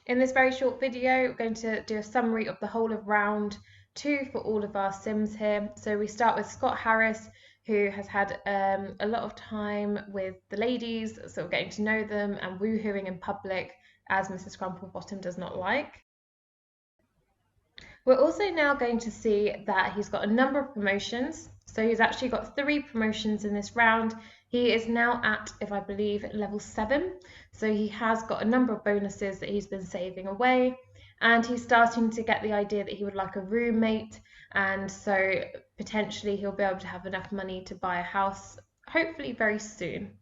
In this very short video, we're going to do a summary of the whole of round 2 for all of our Sims here. So we start with Scott Harris, who has had a lot of time with the ladies, sort of getting to know them and woohooing in public, as Mrs. Crumplebottom does not like. We're also now going to see that he's got a number of promotions. So he's actually got 3 promotions in this round. He is now at, if I believe, level 7. So he has got a number of bonuses that he's been saving away. And he's starting to get the idea that he would like a roommate. And so potentially he'll be able to have enough money to buy a house, hopefully very soon.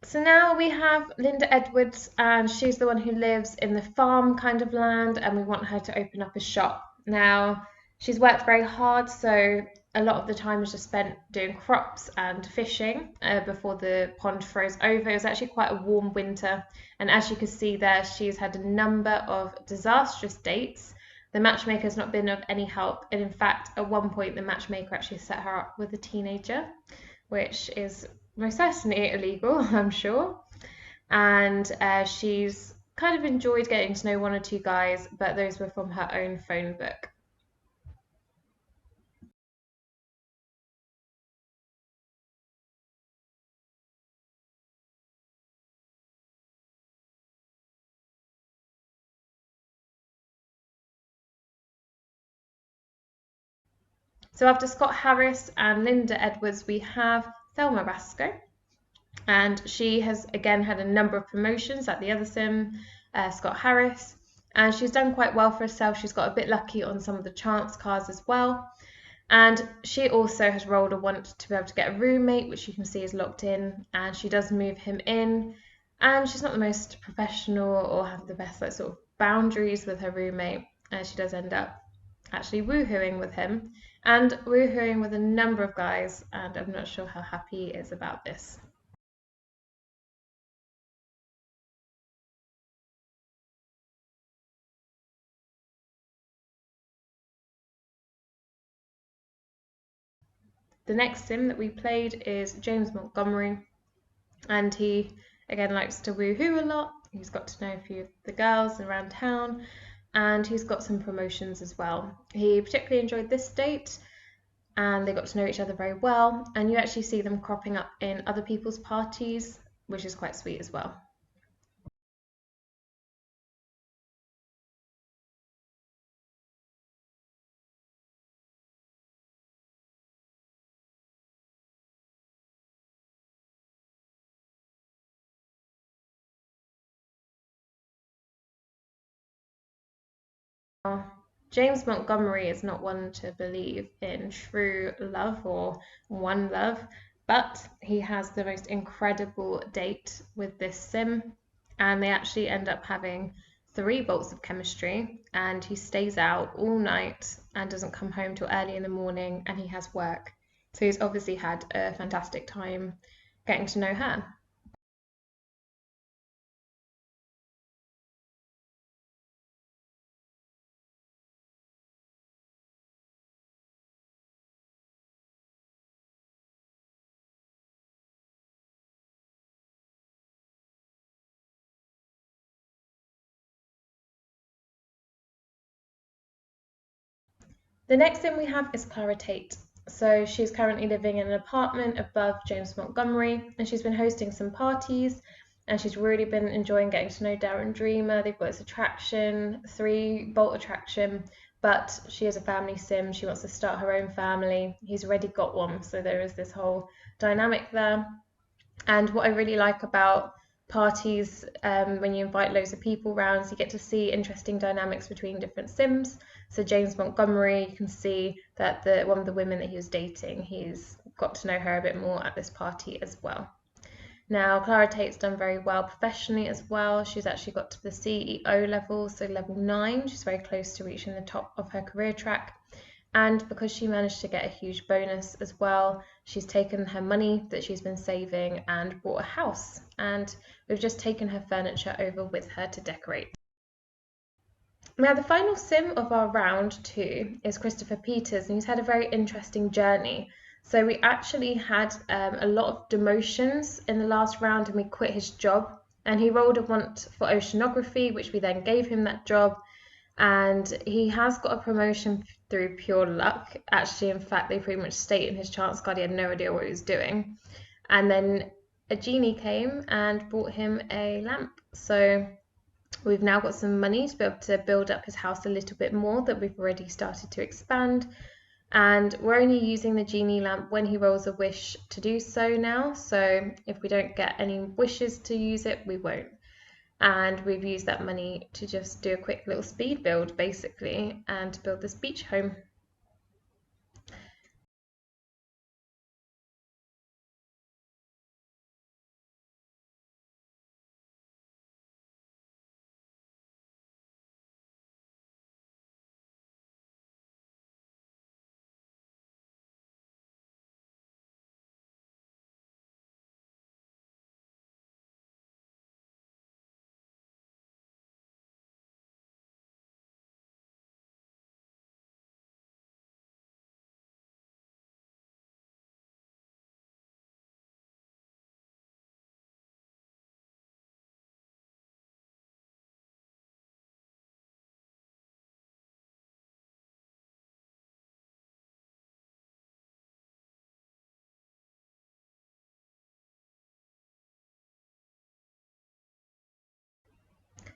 So now we have Linda Edwards, and she's the one who lives in the farm kind of land, and we want her to open up a shop. Now, she's worked very hard, so a lot of the time is just spent doing crops and fishing before the pond froze over. It was actually quite a warm winter, and as you can see there, she's had a number of disastrous dates. The matchmaker's not been of any help, and in fact, at one point, the matchmaker actually set her up with a teenager, which is most certainly illegal, I'm sure. And she's kind of enjoyed getting to know 1 or 2 guys, but those were from her own phone book. So after Scott Harris and Linda Edwards, we have Thelma Marasco. And she has again had a number of promotions like the other sim, Scott Harris, and she's done quite well for herself. She's got a bit lucky on some of the chance cards as well. And she also has rolled a want to be able to get a roommate, which you can see is locked in, and she does move him in. And she's not the most professional or have the best sort of boundaries with her roommate, and she does end up actually woohooing with him and woohooing with a number of guys, and I'm not sure how happy he is about this. The next sim that we played is James Montgomery, and he again likes to woohoo a lot. He's got to know a few of the girls around town, and he's got some promotions as well. He particularly enjoyed this date, and they got to know each other very well, and you actually see them cropping up in other people's parties, which is quite sweet as well. James Montgomery is not one to believe in true love or one love, but he has the most incredible date with this sim, and they actually end up having 3 bolts of chemistry, and he stays out all night and doesn't come home till early in the morning, and he has work. So he's obviously had a fantastic time getting to know her. The next thing we have is Clara Tate. So she's currently living in an apartment above James Montgomery, and she's been hosting some parties, and she's really been enjoying getting to know Darren Dreamer. They've got this attraction, 3 bolt attraction, but she is a family sim. She wants to start her own family. He's already got one, so there is this whole dynamic there. And what I really like about parties, when you invite loads of people round, you get to see interesting dynamics between different sims. So James Montgomery, you can see that one of the women that he was dating, he's got to know her a bit more at this party as well. Now, Clara Tate's done very well professionally as well. She's actually got to the CEO level, so level 9. She's very close to reaching the top of her career track. And because she managed to get a huge bonus as well, she's taken her money that she's been saving and bought a house. And we've just taken her furniture over with her to decorate. Now, the final sim of our round 2 is Christopher Peters, and he's had a very interesting journey. So we actually had a lot of demotions in the last round, and we quit his job. And he rolled a want for oceanography, which we then gave him that job. And he has got a promotion through pure luck. Actually, in fact, they pretty much state in his chance card he had no idea what he was doing. And then a genie came and bought him a lamp. So we've now got some money to be able to build up his house a little bit more, that we've already started to expand. And we're only using the genie lamp when he rolls a wish to do so now. So if we don't get any wishes to use it, we won't. And we've used that money to just do a quick little speed build basically and build this beach home.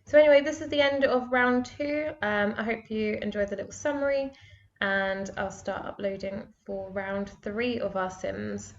So anyway, this is the end of round 2. I hope you enjoyed the little summary, and I'll start uploading for round 3 of our Sims.